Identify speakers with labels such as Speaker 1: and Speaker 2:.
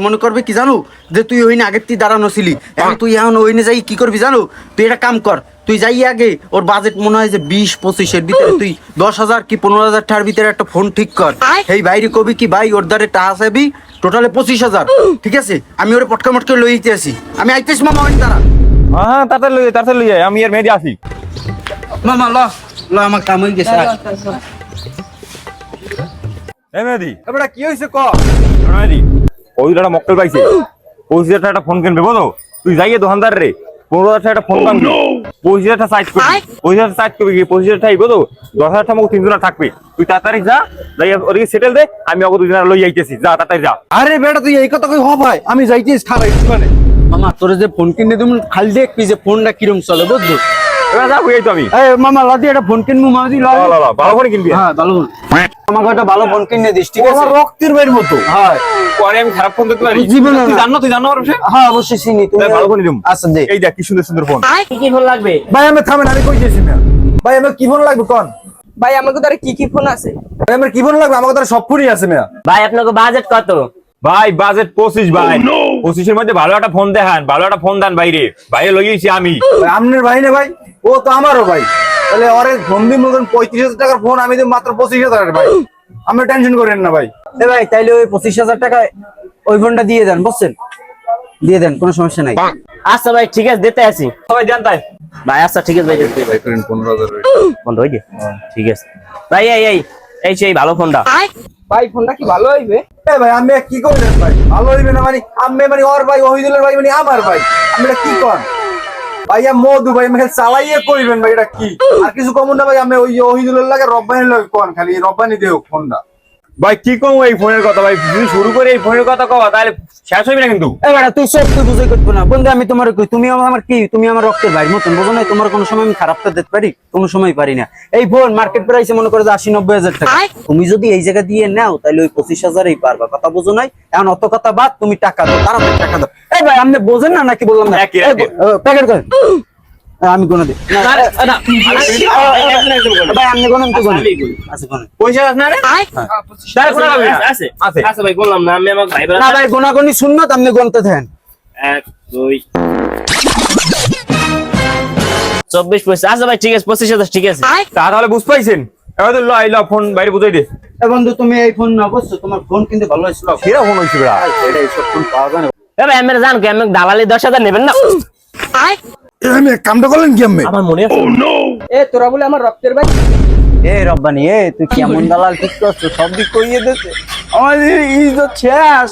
Speaker 1: মনে করবে কি জানো যে তুই ওইনে আগের তুই দাঁড়ানো ছিলি, এখন তুই এখন ওইনে যাই কি করবি জানো? তুই এটা কাম কর, তুই যাই আগে ওর বাজেট মনে হয় যে 20-25-এর ভিতরে তুই 10,000 কি 15,000 টাকার ভিতরে একটা ফোন ঠিক কর। এই বাইরে কবি কি ভাই ওর দ্বারে টাকা চাবি টোটালে 25,000, ঠিক আছে? আমি ওরে পটকা মটকে লই আসি, আমি আইতেছি মামা ওই তারা।
Speaker 2: হ্যাঁ তাড়াতাড়ি লই আমি এর মেয়েদি আসি।
Speaker 1: মামা ল ল আমার কাম হয়ে গেছে।
Speaker 2: এই মেয়েদি
Speaker 1: এবারে কি হইছে ক?
Speaker 2: মেয়েদি ওই একটা মক্কেল পাইছে, 25,000 টাকা একটা ফোন কিনবে বুঝো? তুই যাইয়ে দোকানদার রে 15,000 টাকা একটা ফোন কিনবি, 25,000 টাকা সাইজ করবি, 25,000 সাইজ করবি কি 25,000 টাকা বুঝো? 10,000 টাকা মতো 3 জন থাকবে, তুই তাড়াতাড়ি যা, যাই ওদিকে সেটেল দে, আমি ওকে 2 জন লই আইতেছি, যা তাড়াতাড়ি যা।
Speaker 1: আরে বেটা তুই এই কথা কই হ ভাই, আমি যাইতেছি খারাই মানে। মামা তোরে যে ফোন কিনে দিমু খালি দেখবি যে ফোনটা কিরম চলে বুঝছো?
Speaker 2: এবার যা বুঝাই তো আমি।
Speaker 1: এই মামা লাদি একটা ফোন কিনবো মাদি ল।
Speaker 2: ভালো ফোন কিনবি?
Speaker 1: হ্যাঁ ভালো ফোন, আমাকে একটা ভালো ফোন কিনে দিস, ঠিক আছে?
Speaker 2: আমার রক্তের বাইর মতো।
Speaker 1: হ্যাঁ
Speaker 2: পরে আমি খারাপ ফোন দিতে পারি?
Speaker 1: জীবনে
Speaker 2: তুই
Speaker 1: না।
Speaker 2: জানো আমার বিষয়ে?
Speaker 1: হ্যাঁ অবশ্যই চিনি তুমি।
Speaker 2: ভালো ফোন দিম।
Speaker 1: আচ্ছা দে।
Speaker 2: এই দেখ কি সুন্দর সুন্দর ফোন।
Speaker 3: কি ফোন লাগবে?
Speaker 4: ভাই আমি থামেন, আমি কই গেছি না ভাই, আমার কি ফোন লাগবে কোন?
Speaker 3: ভাই আমাকে তার কি ফোন আছে?
Speaker 4: ভাই আমার কি ফোন লাগবে? আমার তো সব ফোনই আছে মিয়া।
Speaker 3: ভাই আপনাকে বাজেট কত?
Speaker 2: ভাই বাজেট 25 ভাই। 25-এর মধ্যে ভালো একটা ফোন দেখান, ভালো একটা ফোন দেন বাইরে। বাইরে লইয়েছি আমি।
Speaker 4: ভাই আমনের ভাই না ভাই, ও তো আমারও ভাই। তাহলে ওরে গম্ভীর মতন 35,000 টাকার ফোন আমি দেব মাত্র 25,000 টাকার ভাই। আপনি টেনশন করেন না ভাই।
Speaker 1: এ ভাই তাইলে ওই 25,000 টাকা ওই ফোনটা দিয়ে দেন, বুঝছেন? দিয়ে দেন, কোনো সমস্যা নাই।
Speaker 3: আচ্ছা ভাই ঠিক আছে দিতে আসি।
Speaker 2: সবাই জান তাই।
Speaker 3: ভাই আচ্ছা ঠিক আছে ভাই দিতে ভাই করেন 15,000 বন্ধ হই গে। ঠিক আছে ভাই এই সেই ভালো ফোনটা। ভাই ফোনটা কি ভালো হইবে?
Speaker 4: এ ভাই আমি কি কইলেন ভাই? ভালো হইবে না মানে আমি মানে ওর ভাই ওহিদুলের ভাই মানে আমার ভাই। আমি এটা কি কোন? ভাইয়া মধু ভাই আমাকে চালাইয়ে কইবেন ভাই, এটা কি? আর কিছু কমন না ভাই, আমি ওই ওহিদুলের লাগে রব্বানির লাগে কোন, খালি রব্বানি দেও ফোনটা।
Speaker 2: ভাই কি কম এই ফোনের কথা ভাই, যদি শুরু করে এই ফোনের কথা কওয়া তাহলে শেষ হইবে না কিন্তু।
Speaker 1: এ বেটা তুই সব তুই বুঝাই করবো না বন্ধু, আমি তোমার কই তুমি আমার কি, তুমি আমার রক্তের ভাইয়ের মতন, বুঝো না? তোমার কোনো সময় আমি খারাপটা দিতে পারি? কোনো সময় পারি না। এই ফোন মার্কেট প্রাইসে মনে করে যে 80-90 হাজার টাকা, তুমি যদি এই জায়গা দিয়ে নাও তাহলে ওই 25,000-এই পারবা, কথা বুঝো নাই? এখন অত কথা বাদ, তুমি টাকা দাও, তাড়াতাড়ি টাকা দাও। এই ভাই আপনি বোঝেন না নাকি বললাম না? প্যাকেট করেন, আমি কোন দিই ভাই, আপনি কোন তো কোন আছে কোন
Speaker 2: পয়সা আছে না রে? তাহলে কোন হবে?
Speaker 3: আছে
Speaker 2: আছে।
Speaker 3: আচ্ছা ভাই বললাম না আমি আমার ভাই
Speaker 1: না ভাই, গোনাগুনি সুন্নাত, আপনি গুনতে থাকেন।
Speaker 3: 1 2 24 পয়সা। আচ্ছা ভাই ঠিক আছে 25,000 ঠিক আছে।
Speaker 2: তাহলে বুঝ পাইছেন? এবার তো ল ফোন বাইরে বুঝাই দে।
Speaker 1: এ বন্ধু তুমি এই ফোন না, অবশ্য তোমার ফোন কিন্তু ভালো হয়েছিল।
Speaker 2: সেরা ফোন হইছে বড়া।
Speaker 1: এটা এইসব ফোন পাওয়া যায় না।
Speaker 3: এ ভাই আমি জান কি আমি দালালি 10,000 নেবেন না?
Speaker 4: আমি কামটা করলেন কি আমি?
Speaker 3: আমার মনে আছে। এ তোরা বলে আমার রক্তের ভাই।
Speaker 1: এ রব্বানি, এ তুই কেমন দালাল ঠিক করছো, সব দিক কইয়ে দিতে আমাদের ইজ্জত শেষ।